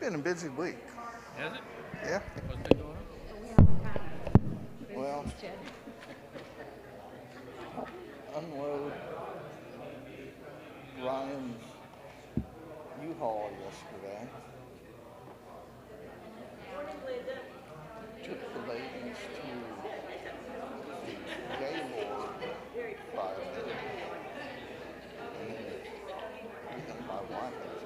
Been a busy week. Has it? Yeah. What's been going on? Well, unload Ryan's U-Haul yesterday. Took the babies to the Gaylord Friday. And then my wife has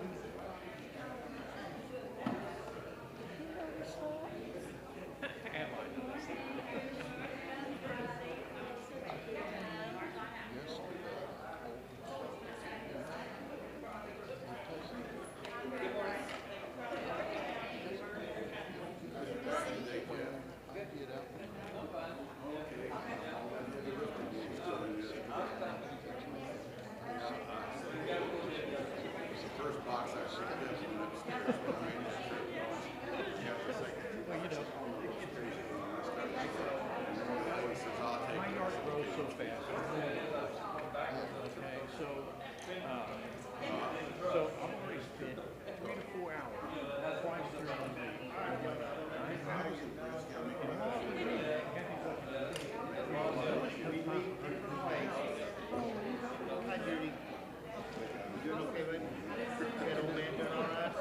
Am I? Well, my yard grows so fast. Okay, uh, so I've already spent 3 to 4 hours twice during the day. Hi, Judy. You doing okay, baby? That old man doing all right?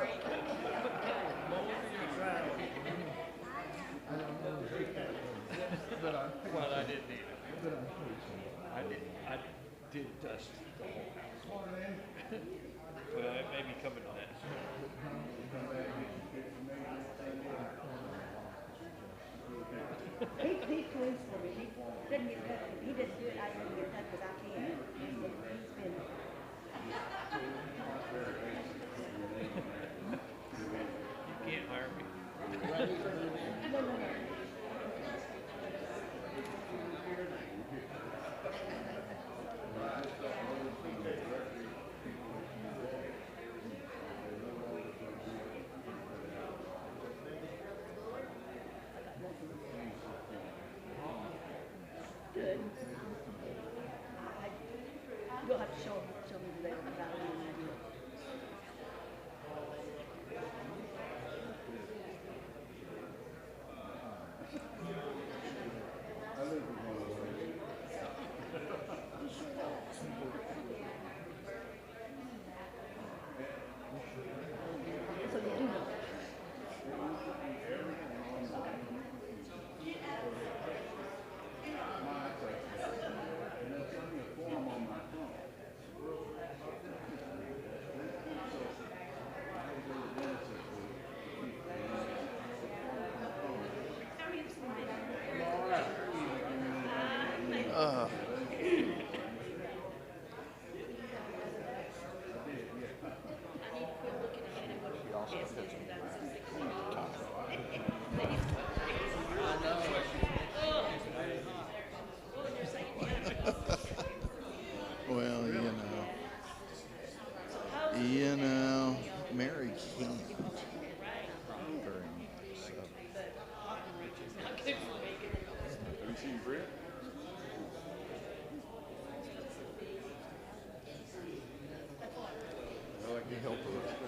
Well, I didn't either. I did dust the whole house. Well, it may be coming to that. He cleans for me. He doesn't get touched. He doesn't do it. I don't get touched because I can't. He's been. You can't hire me. No, no, no. Good. You'll have to show me later about it when I do it. So you do know. Uh, she also has well, Mary can't very much. So. Have you seen Britt? I like to help her with stuff.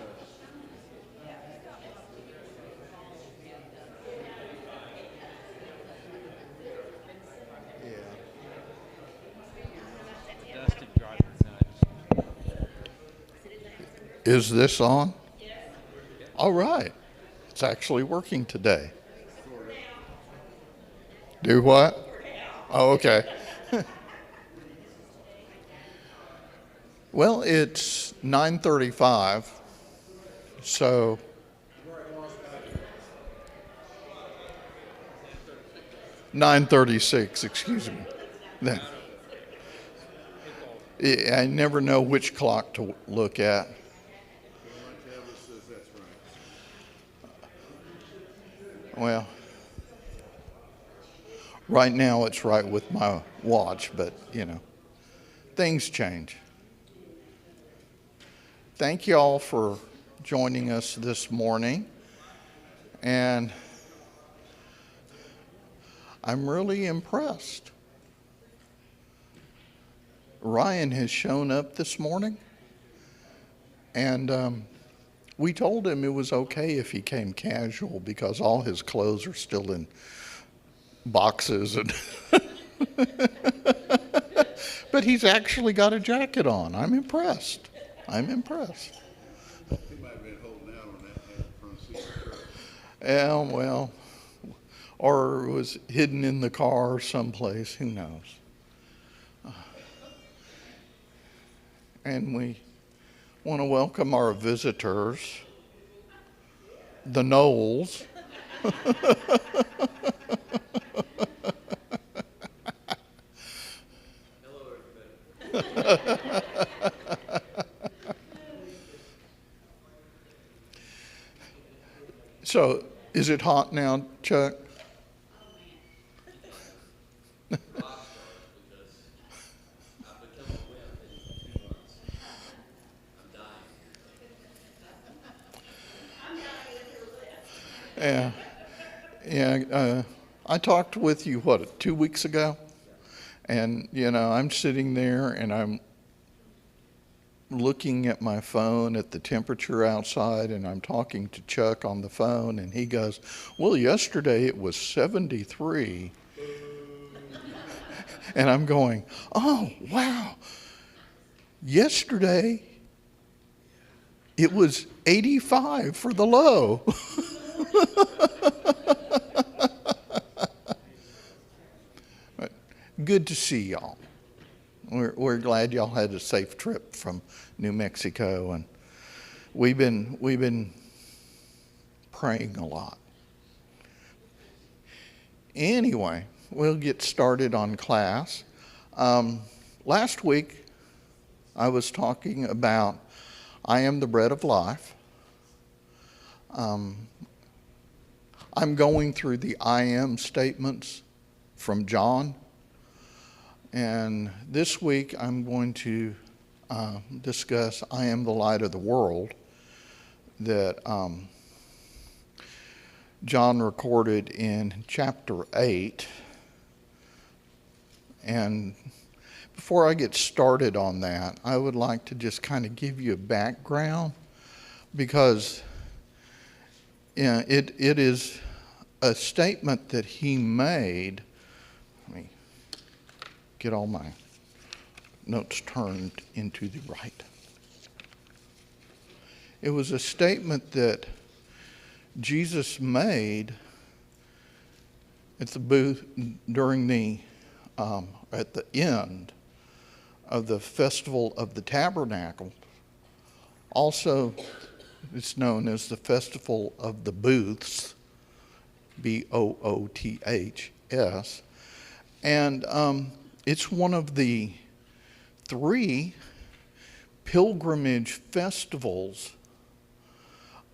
Yeah. Dusted drives me nuts. Is this on? All right. It's actually working today. Do what? Oh, okay. Well, it's 9:35, so 9:36. Excuse me. Then I never know which clock to look at. My tablet says that's right. Well, right now it's right with my watch, but things change. Thank you all for joining us this morning. And I'm really impressed. Ryan has shown up this morning, and We told him it was okay if he came casual because all his clothes are still in boxes and but he's actually got a jacket on. I'm impressed. I'm impressed. He might have been holding out on that front seat of the truck. Yeah, well, or it was hidden in the car someplace. Who knows? And we want to welcome our visitors, the Knowles. So, is it hot now, Chuck? Yeah, yeah. I talked with you, 2 weeks ago? And, I'm sitting there and I'm looking at my phone at the temperature outside, and I'm talking to Chuck on the phone, and he goes, well, yesterday it was 73. And I'm going, oh, wow. Yesterday it was 85 for the low. But good to see y'all. We're glad y'all had a safe trip from New Mexico, and we've been praying a lot. Anyway, we'll get started on class. Last week, I was talking about I am the bread of life. I'm going through the I am statements from John. And this week I'm going to discuss I am the light of the world that John recorded in chapter 8. And before I get started on that, I would like to just kind of give you a background, because it is a statement that he made. Let me get all my notes turned into the right. It was a statement that Jesus made at the booth during the at the end of the Festival of the Tabernacle. Also, it's known as the Festival of the Booths, Booths, and it's one of the 3 pilgrimage festivals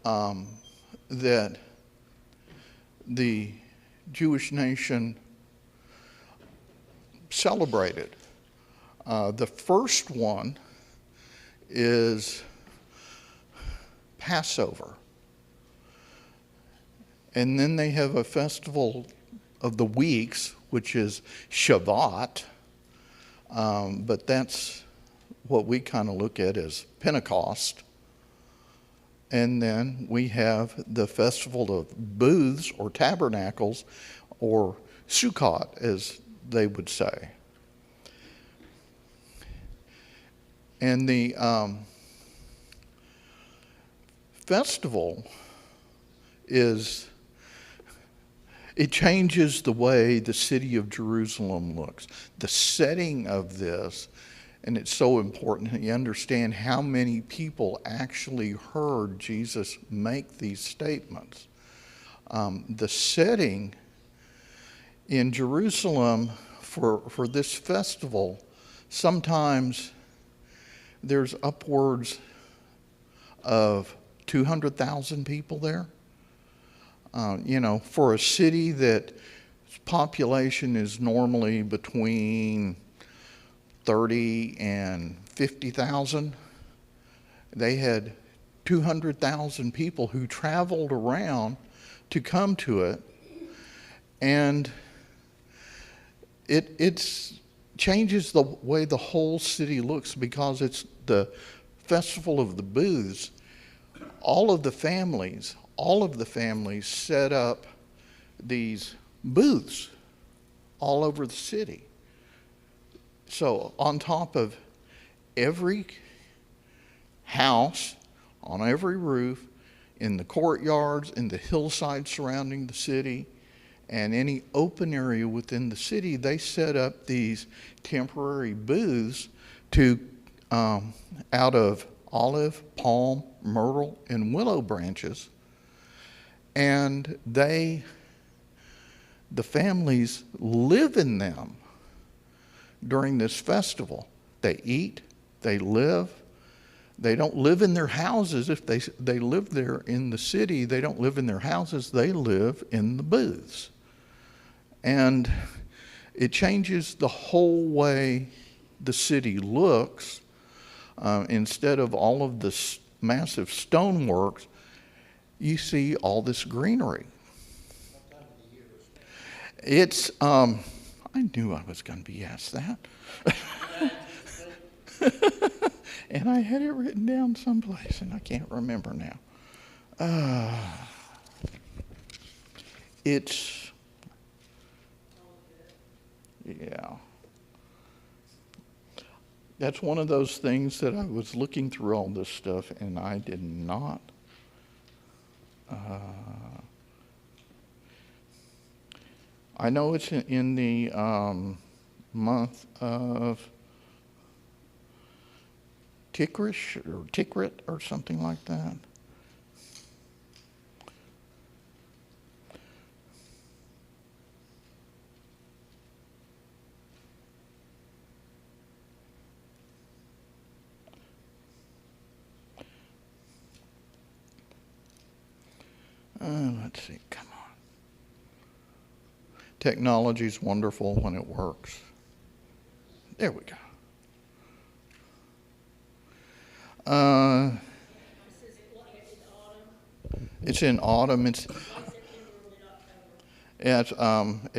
that the Jewish nation celebrated. The first one is Passover. And then they have a festival of the weeks, which is Shavuot. But that's what we kind of look at as Pentecost. And then we have the Festival of Booths or Tabernacles, or Sukkot, as they would say. And the festival it changes the way the city of Jerusalem looks. The setting of this, and it's so important that you understand how many people actually heard Jesus make these statements. The setting in Jerusalem for this festival, sometimes there's upwards of 200,000 people there. For a city that population is normally between 30 and 50,000, they had 200,000 people who traveled around to come to it, and it changes the way the whole city looks, because it's the Festival of the Booths. all of the families set up these booths all over the city. So on top of every house, on every roof, in the courtyards, in the hillside surrounding the city, and any open area within the city, they set up these temporary booths to out of olive, palm, myrtle, and willow branches. And the families live in them during this festival. They eat, they live. They don't live in their houses. If they live there in the city, they don't live in their houses. They live in the booths. And it changes the whole way the city looks. Instead of all of this massive stoneworks, you see all this greenery. It's, I knew I was going to be asked that. And I had it written down someplace, and I can't remember now. Yeah. That's one of those things that I was looking through all this stuff, and I did not. I know it's in the month of Tikrit or something like that. Let's see, come on. Technology's wonderful when it works. There we go. It's in autumn. It's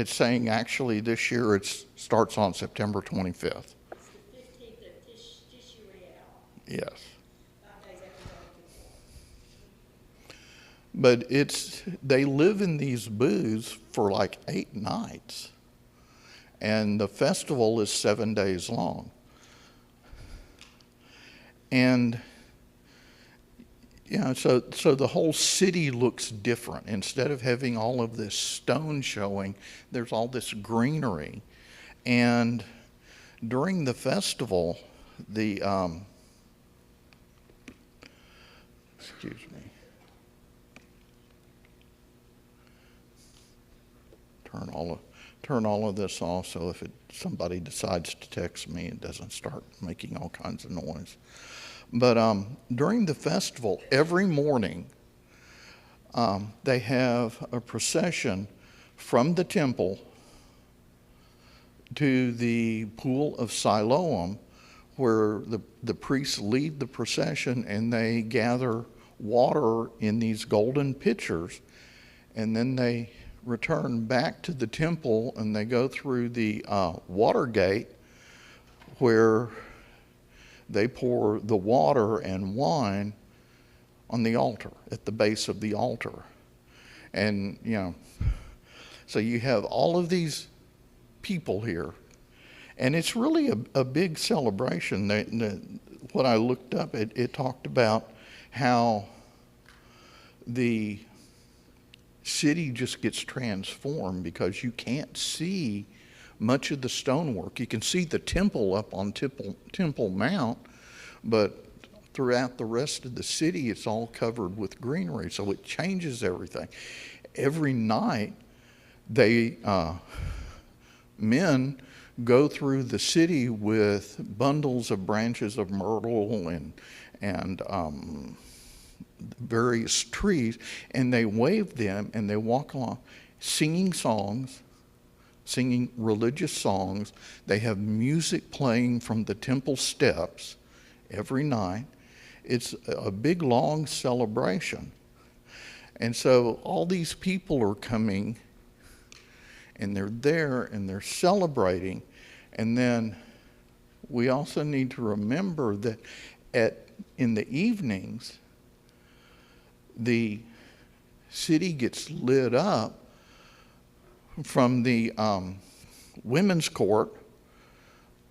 saying actually this year it starts on September 25th. It's the 15th of Tishriel. Yes. 5 days after Yom Kippur. But they live in these booths for like 8 nights. And the festival is 7 days long. And so the whole city looks different. Instead of having all of this stone showing, there's all this greenery. And during the festival, excuse me. Turn all of this off so if somebody decides to text me, it doesn't start making all kinds of noise. But during the festival, every morning, they have a procession from the temple to the pool of Siloam, where the priests lead the procession and they gather water in these golden pitchers, and then they return back to the temple and they go through the water gate where they pour the water and wine on the altar, at the base of the altar. And, so you have all of these people here. And it's really a big celebration. What I looked up, it talked about how the city just gets transformed because you can't see much of the stonework. You can see the temple up on Temple Mount, but throughout the rest of the city, it's all covered with greenery. So it changes everything. Every night, men go through the city with bundles of branches of myrtle and various trees, and they wave them and they walk along singing religious songs. They have music playing from the temple steps every night. It's a big, long celebration. And so all these people are coming, and they're there, and they're celebrating. And then we also need to remember that in the evenings, the city gets lit up from the women's court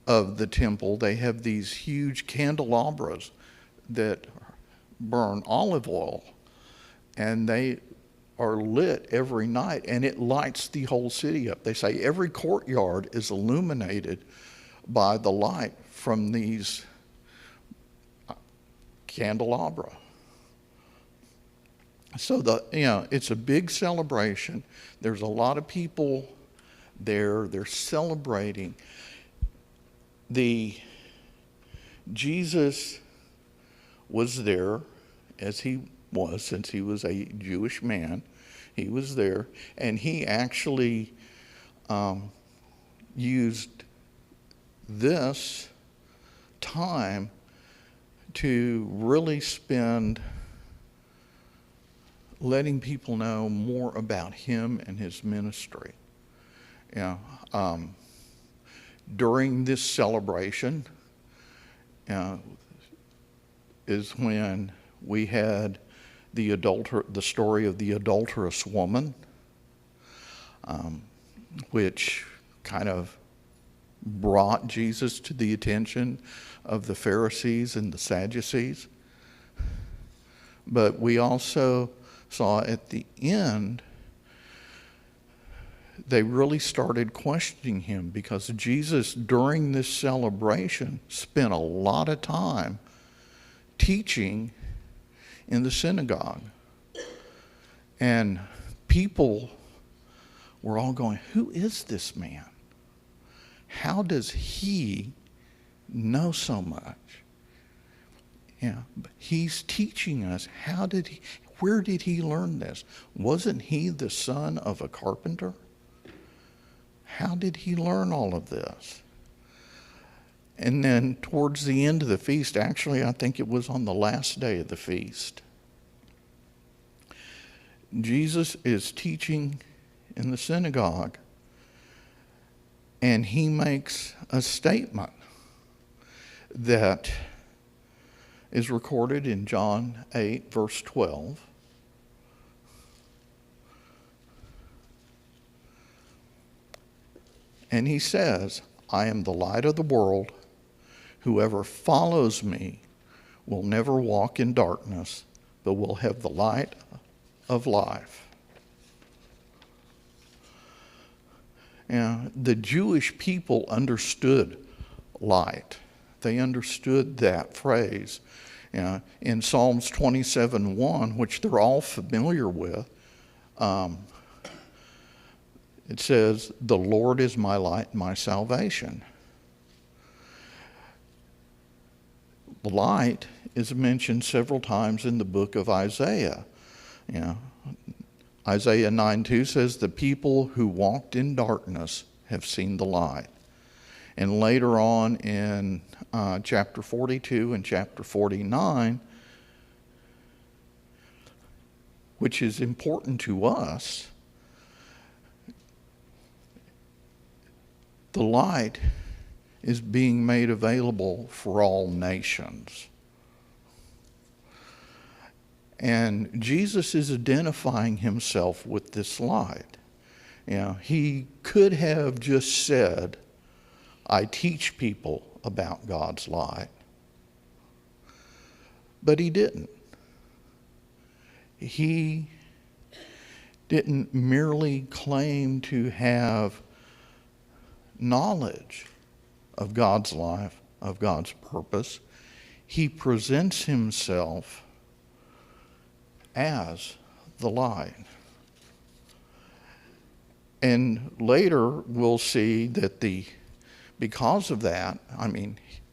of the temple. They have these huge candelabras that burn olive oil, and they are lit every night, and it lights the whole city up. They say every courtyard is illuminated by the light from these candelabra. So it's a big celebration. There's a lot of people there. They're celebrating. Jesus was there, as he was, since he was a Jewish man. He was there, and he actually used this time to really spend letting people know more about him and his ministry. During this celebration is when we had the story of the adulterous woman, which kind of brought Jesus to the attention of the Pharisees and the Sadducees. But we also saw at the end, they really started questioning him, because Jesus, during this celebration, spent a lot of time teaching in the synagogue. And people were all going, who is this man? How does he know so much? But he's teaching us. Where did he learn this? Wasn't he the son of a carpenter? How did he learn all of this? And then towards the end of the feast, actually, I think it was on the last day of the feast, Jesus is teaching in the synagogue, and he makes a statement that is recorded in John 8, verse 12. And he says, I am the light of the world. Whoever follows me will never walk in darkness, but will have the light of life. The Jewish people understood light. They understood that phrase. In Psalms 27:1, which they're all familiar with, it says, the Lord is my light and my salvation. The light is mentioned several times in the book of Isaiah. Isaiah 9:2 says, the people who walked in darkness have seen the light. And later on in chapter 42 and chapter 49, which is important to us, the light is being made available for all nations. And Jesus is identifying himself with this light. He could have just said, I teach people about God's light. But he didn't. He didn't merely claim to have knowledge of God's life, of God's purpose. He presents himself as the light. And later we'll see that because of that,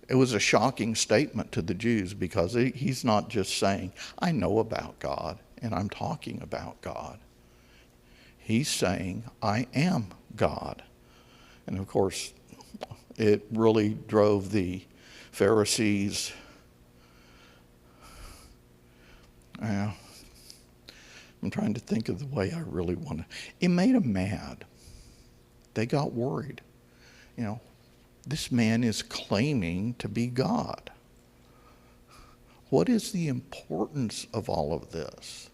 it was a shocking statement to the Jews, because he's not just saying, I know about God and I'm talking about God. He's saying, I am God. And of course, it really drove the Pharisees. I'm trying to think of the way I really want to. It made them mad. They got worried. This man is claiming to be God. What is the importance of all of this?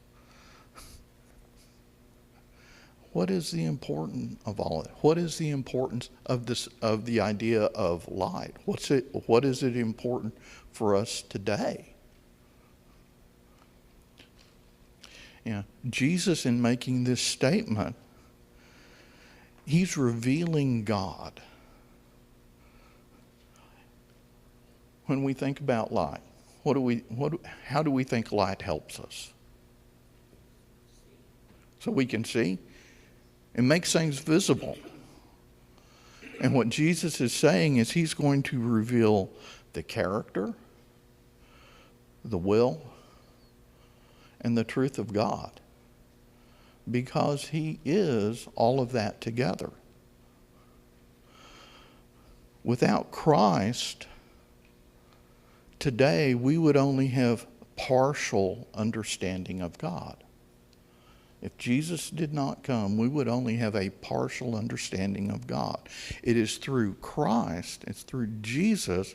what is the importance of all of it? What is the importance of this, of the idea of light? What is it important for us today? Jesus, in making this statement, he's revealing God. When we think about light, how do we think light helps us? So we can see. It makes things visible. And what Jesus is saying is he's going to reveal the character, the will, and the truth of God, because he is all of that together. Without Christ, today we would only have partial understanding of God. If Jesus did not come, we would only have a partial understanding of God. It is through Christ, it's through Jesus,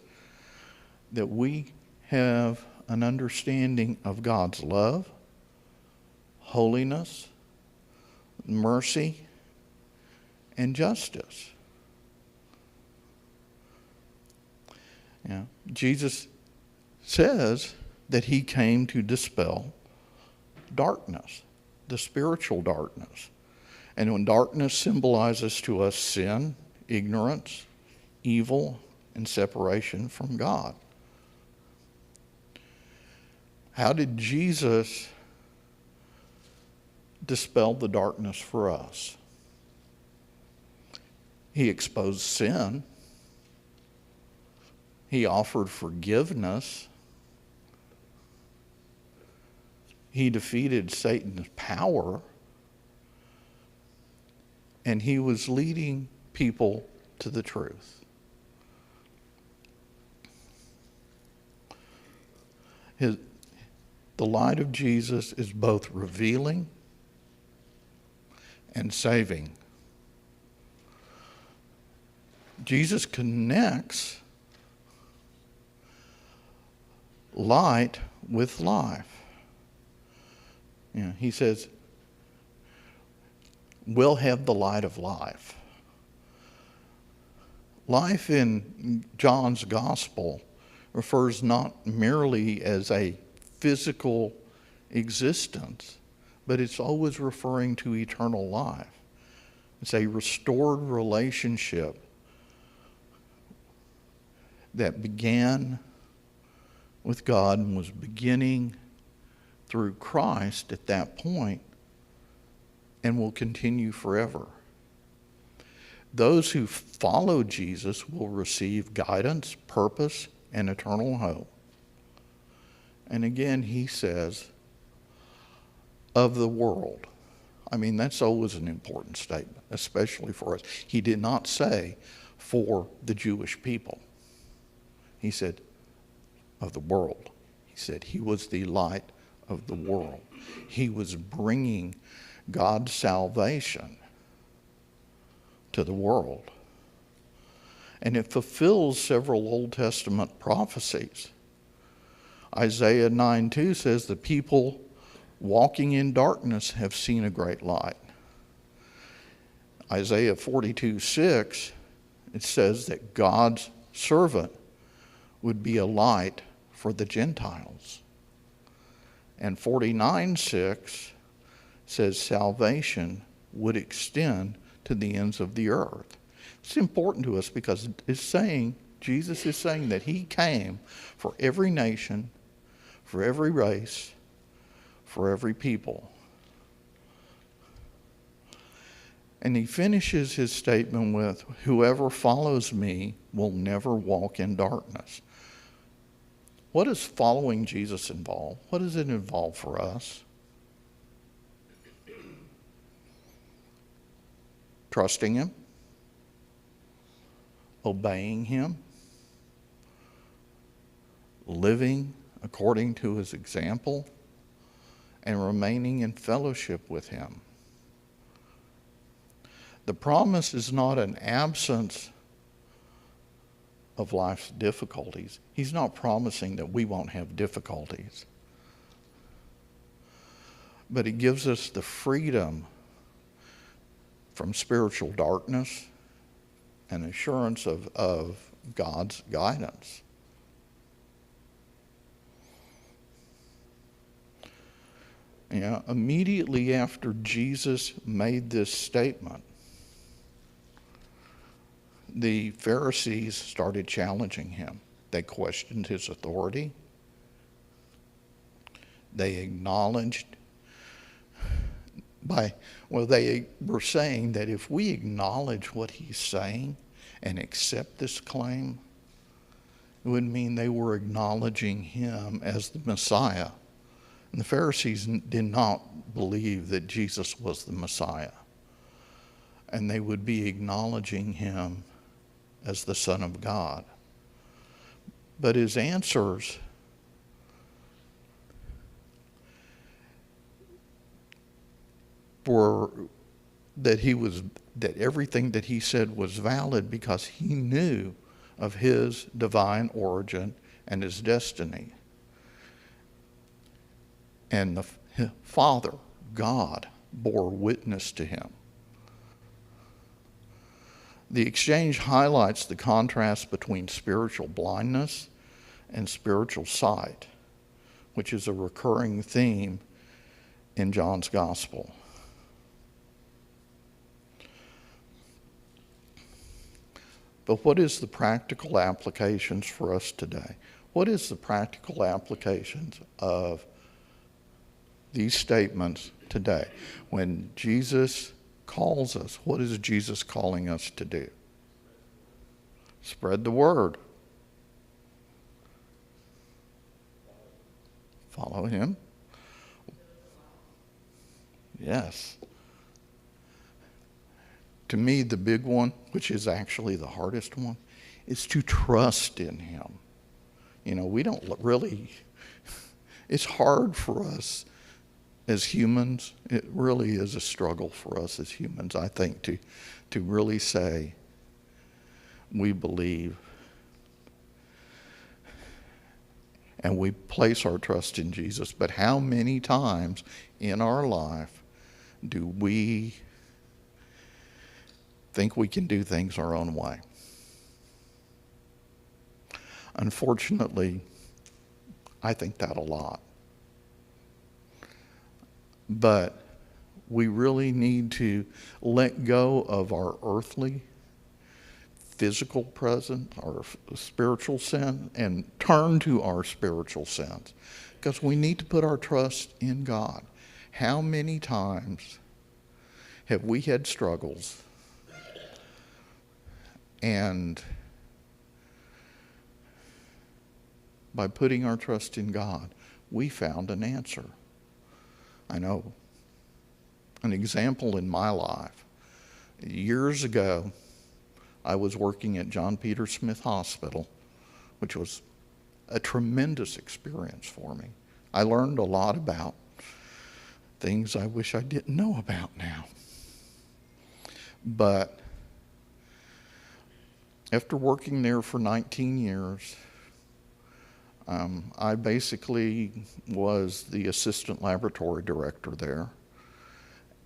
that we have an understanding of God's love, holiness, mercy, and justice. Jesus says that he came to dispel darkness, the spiritual darkness. And when darkness symbolizes to us sin, ignorance, evil, and separation from God. How did Jesus dispel the darkness for us? He exposed sin. He offered forgiveness. He defeated Satan's power. And he was leading people to the truth. The light of Jesus is both revealing and saving. Jesus connects light with life. He says, we'll have the light of life. Life in John's gospel refers not merely as a physical existence, but it's always referring to eternal life. It's a restored relationship that began with God and was beginning through Christ at that point and will continue forever. Those who follow Jesus will receive guidance, purpose, and eternal hope. And again, he says, of the world. I mean, that's always an important statement, especially for us. He did not say for the Jewish people. He said, of the world. He said he was the light of the world. He was bringing God's salvation to the world. And it fulfills several Old Testament prophecies. Isaiah 9:2 says, the people walking in darkness have seen a great light. Isaiah 42:6, it says that God's servant would be a light for the Gentiles. And 49:6 says salvation would extend to the ends of the earth. It's important to us because it's saying, Jesus is saying that he came for every nation, for every race, for every people. And he finishes his statement with, whoever follows me will never walk in darkness. What does following Jesus involve? What does it involve for us? Trusting him, obeying him, living according to his example, and remaining in fellowship with him. The promise is not an absence of life's difficulties. He's not promising that we won't have difficulties. But he gives us the freedom from spiritual darkness, and assurance of God's guidance. Yeah, immediately after Jesus made this statement, the Pharisees started challenging him. They questioned his authority. They acknowledged they were saying that if we acknowledge what he's saying and accept this claim, it would mean they were acknowledging him as the Messiah. And the Pharisees did not believe that Jesus was the Messiah. And they would be acknowledging him as the Son of God. But his answers were that everything that he said was valid because he knew of his divine origin and his destiny. And the Father, God, bore witness to him. The exchange highlights the contrast between spiritual blindness and spiritual sight, which is a recurring theme in John's Gospel. But what is the practical applications for us today? What is the practical applications of these statements today? When Jesus calls us, what is Jesus calling us to do? Spread the word. Follow him. Yes. To me, the big one, which is actually the hardest one, is to trust in him. We don't really, it's hard for us as humans. It really is a struggle for us as humans, I think, to really say we believe and we place our trust in Jesus. But how many times in our life do we think we can do things our own way? Unfortunately, I think that a lot. But we really need to let go of our earthly, physical present, our spiritual sin, and turn to our spiritual sins. Because we need to put our trust in God. How many times have we had struggles and by putting our trust in God, we found an answer? I know an example in my life. Years ago, I was working at John Peter Smith Hospital, which was a tremendous experience for me. I learned a lot about things I wish I didn't know about now. But after working there for 19 years, I basically was the assistant laboratory director there.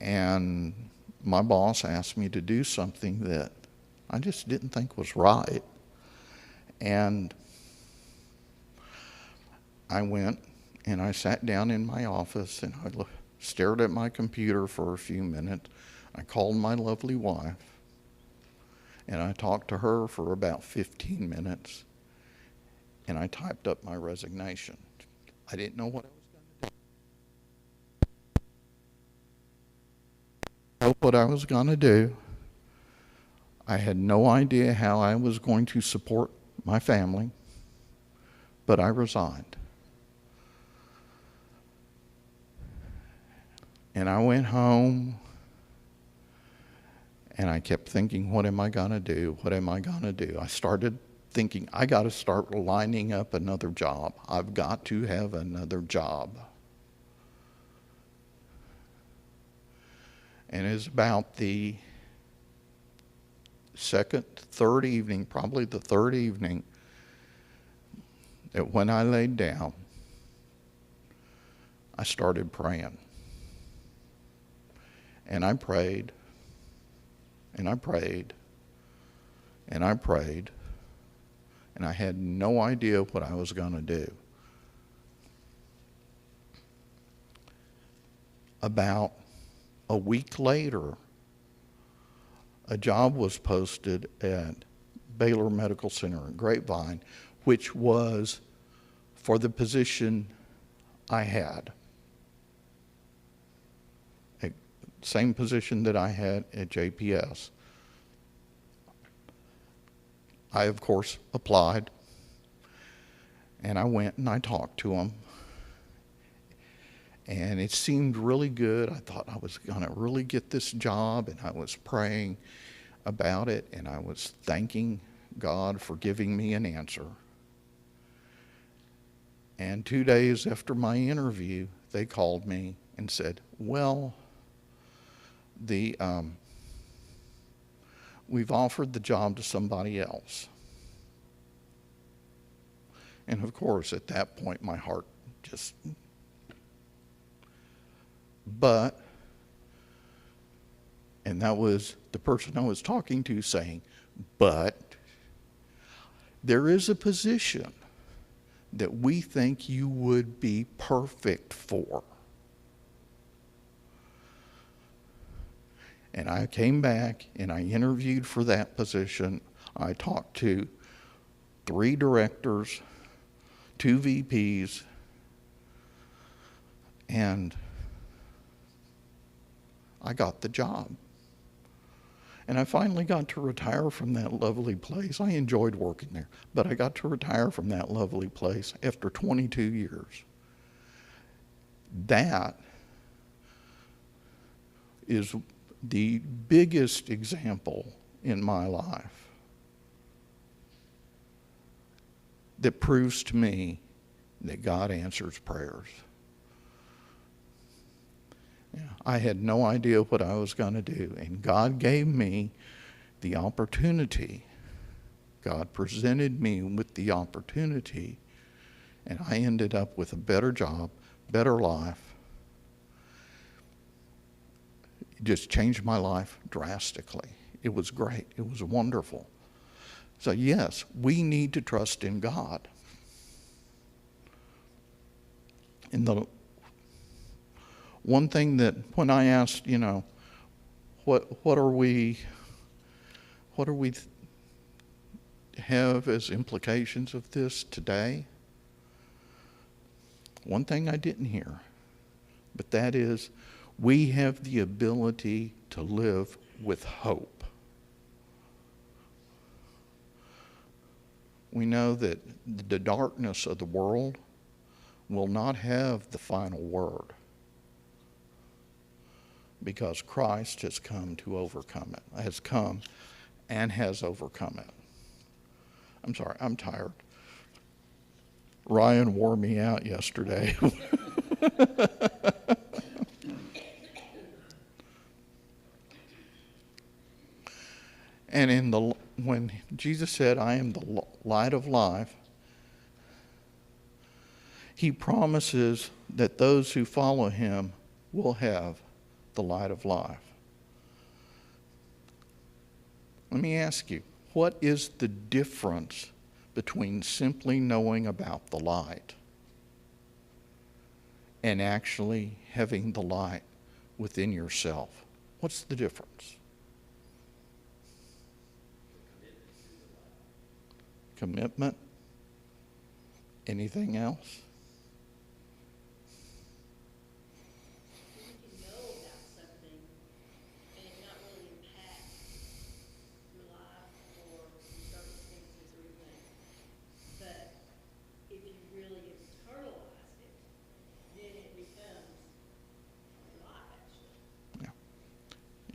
And my boss asked me to do something that I just didn't think was right. And I went and I sat down in my office and I stared at my computer for a few minutes. I called my lovely wife and I talked to her for about 15 minutes. And I typed up my resignation. I didn't know what I was going to do. I didn't know what I was going to do. I had no idea how I was going to support my family, but I resigned. And I went home and I kept thinking, what am I going to do? What am I going to do? I started thinking, I got to start lining up another job. I've got to have another job. And it's about the third evening, probably the third evening, that when I laid down, I started praying. And I prayed, and I prayed, and I prayed, and I had no idea what I was going to do. About a week later, a job was posted at Baylor Medical Center in Grapevine, which was for the position I had. Same position that I had at JPS. I, of course, applied, and I went and I talked to them. And it seemed really good. I thought I was going to really get this job, and I was praying about it, and I was thanking God for giving me an answer. And 2 days after my interview, they called me and said, well, we've offered the job to somebody else. And of course, at that point, my heart just... But, and that was the person I was talking to saying, but there is a position that we think you would be perfect for. And I came back and I interviewed for that position. I talked to 3 directors, 2 VPs, and I got the job. And I finally got to retire from that lovely place. I enjoyed working there, but I got to retire from that lovely place after 22 years. That is the biggest example in my life that proves to me that God answers prayers. I had no idea what I was going to do, and God gave me the opportunity. God presented me with the opportunity, and I ended up with a better job, better life. It just changed my life drastically. It was great. It was wonderful. So yes, we need to trust in God. In the one thing that when I asked, what are we have as implications of this today? One thing I didn't hear, but that is we have the ability to live with hope. We know that the darkness of the world will not have the final word, because Christ has come to overcome it, has come and has overcome it. I'm sorry, I'm tired. Ryan wore me out yesterday. And when Jesus said, I am the light of life, he promises that those who follow him will have the light of life. Let me ask you, what is the difference between simply knowing about the light and actually having the light within yourself? What's the difference? Commitment? Anything else?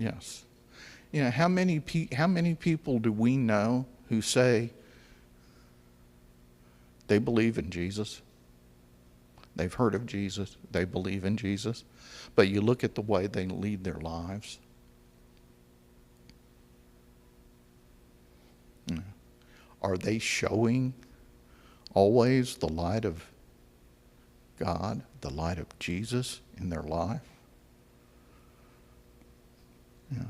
Yes. How many people do we know who say they believe in Jesus? They've heard of Jesus. They believe in Jesus. But you look at the way they lead their lives. Are they showing always the light of God, the light of Jesus in their life? Yeah.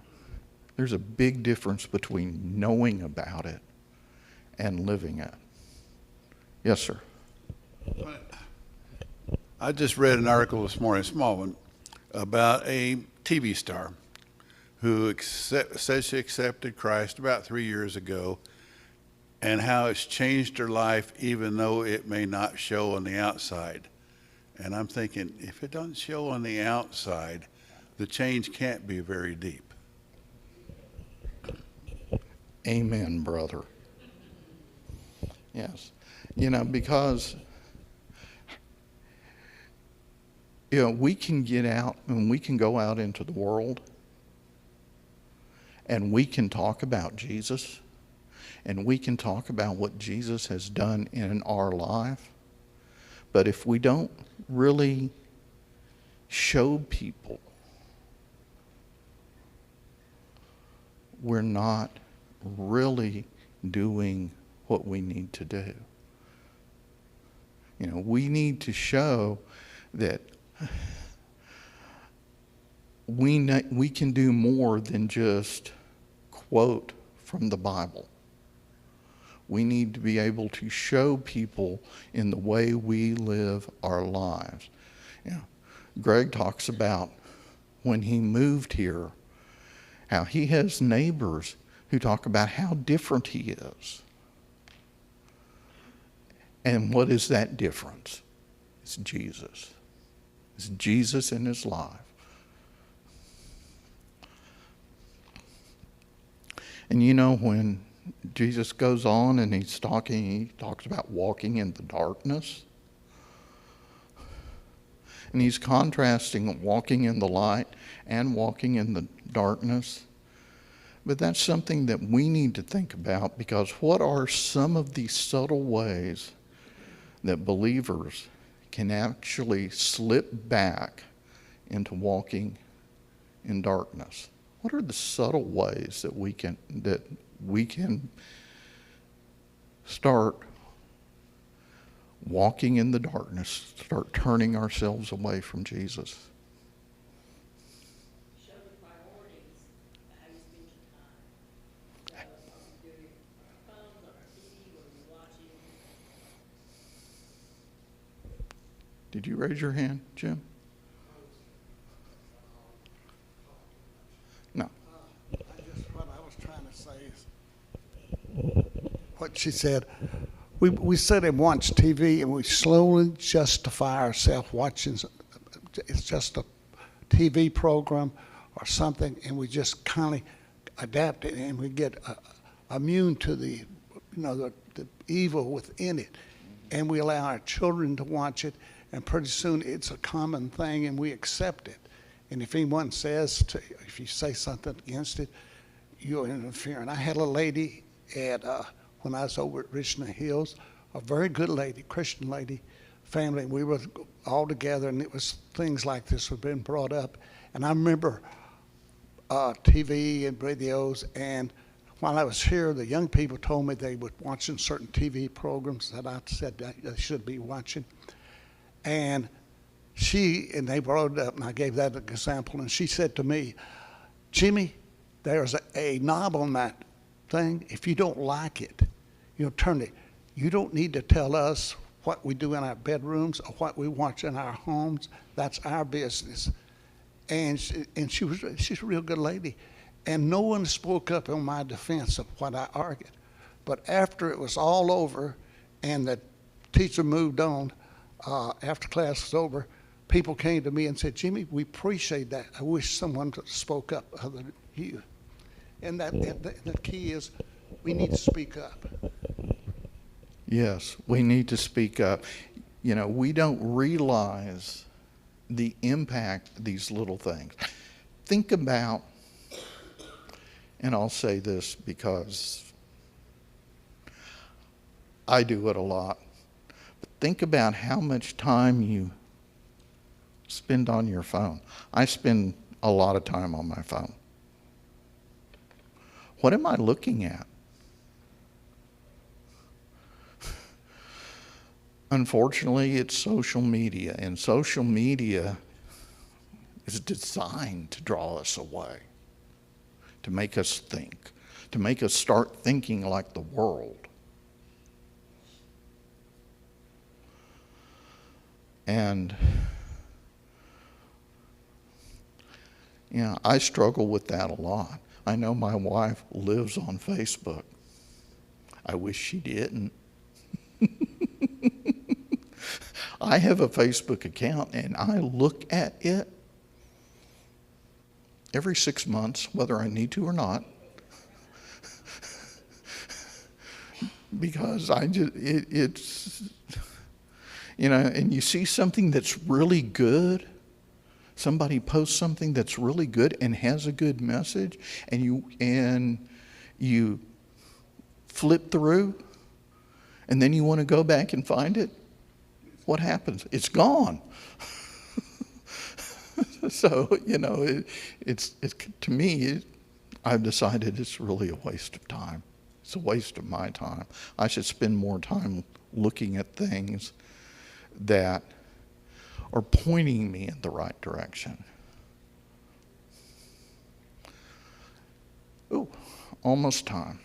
There's a big difference between knowing about it and living it. Yes, sir. I just read an article this morning, a small one, about a TV star who says she accepted Christ about 3 years ago, and how it's changed her life even though it may not show on the outside. And I'm thinking, if it doesn't show on the outside, the change can't be very deep. Amen, brother. Yes. You know, because, you know, we can get out and we can go out into the world and we can talk about Jesus and we can talk about what Jesus has done in our life. But if we don't really show people, we're not really doing what we need to do. You know, we need to show that we can do more than just quote from the Bible. We need to be able to show people in the way we live our lives. You know, Greg talks about when he moved here, how he has neighbors who talk about how different he is. And what is that difference? It's Jesus. It's Jesus in his life. And you know, when Jesus goes on and he talks about walking in the darkness. And he's contrasting walking in the light and walking in the darkness. But that's something that we need to think about, because what are some of the subtle ways that believers can actually slip back into walking in darkness? What are the subtle ways that we can start walking in the darkness, start turning ourselves away from Jesus? Show the priorities, how you spend your time. Are we doing it on our phones, on our TV, what are we watching? Did you raise your hand, Jim? No. What I was trying to say is what she said. We sit and watch TV and we slowly justify ourselves watching. It's just a TV program or something, and we just kind of adapt it, and we get immune to the evil within it, and we allow our children to watch it, and pretty soon it's a common thing, and we accept it. And if anyone if you say something against it, you're interfering. I had a lady when I was over at Richmond Hills, a very good lady, Christian lady, family, and we were all together, and it was things like this had been brought up. And I remember TV and radios, and while I was here, the young people told me they were watching certain TV programs that I said they should be watching. And they brought it up, and I gave that an example, and she said to me, Jimmy, there's a knob on that thing. If you don't like it, turn it. You don't need to tell us what we do in our bedrooms or what we watch in our homes. That's our business. And she's a real good lady. And no one spoke up in my defense of what I argued. But after it was all over and the teacher moved on, after class was over, people came to me and said, Jimmy, we appreciate that. I wish someone spoke up other than you. And the key is we need to speak up. Yes, we need to speak up. We don't realize the impact of these little things. Think about, and I'll say this because I do it a lot, but think about how much time you spend on your phone. I spend a lot of time on my phone. What am I looking at? Unfortunately, it's social media, and social media is designed to draw us away. to make us think, to make us start thinking like the world. And, I struggle with that a lot. I know my wife lives on Facebook. I wish she didn't. I have a Facebook account and I look at it every 6 months, whether I need to or not. Because it's, and you see something that's really good. Somebody posts something that's really good and has a good message, and you flip through, and then you want to go back and find it. What happens? It's gone. So it's to me, I've decided it's really a waste of time. It's a waste of my time. I should spend more time looking at things that are pointing me in the right direction. Ooh, almost time.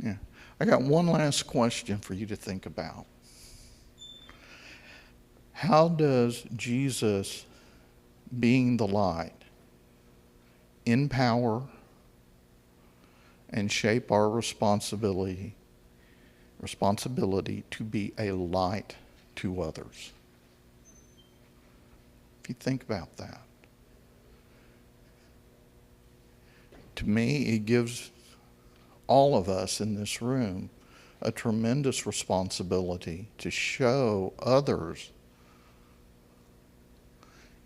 Yeah. I got one last question for you to think about. How does Jesus being the light empower and shape our responsibility to be a light to others? If you think about that. To me, it gives all of us in this room a tremendous responsibility to show others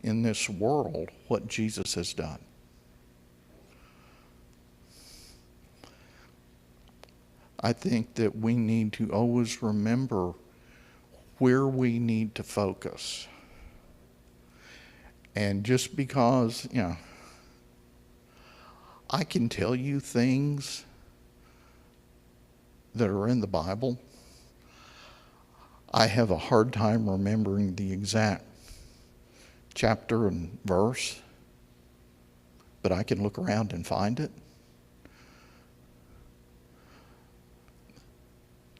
in this world what Jesus has done. I think that we need to always remember where we need to focus. And just because, I can tell you things that are in the Bible, I have a hard time remembering the exact chapter and verse, but I can look around and find it.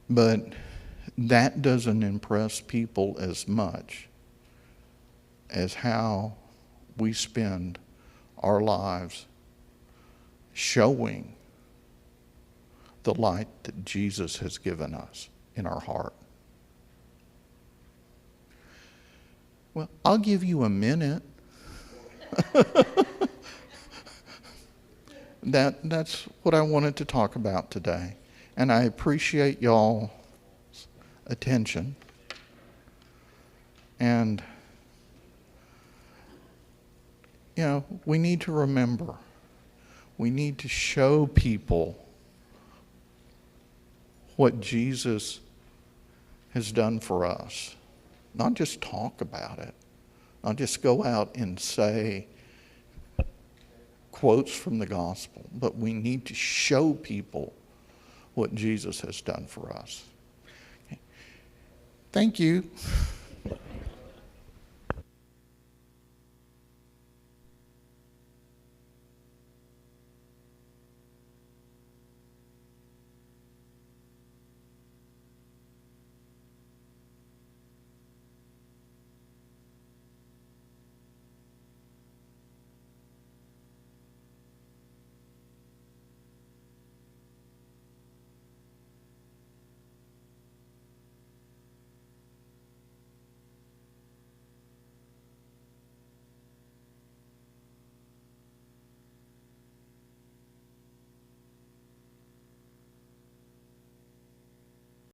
But that doesn't impress people as much as how we spend our lives showing the light that Jesus has given us in our heart. Well, I'll give you a minute. That's what I wanted to talk about today. And I appreciate y'all's attention. And, we need to remember, we need to show people what Jesus has done for us. Not just talk about it. Not just go out and say quotes from the gospel, but we need to show people what Jesus has done for us. Okay. Thank you.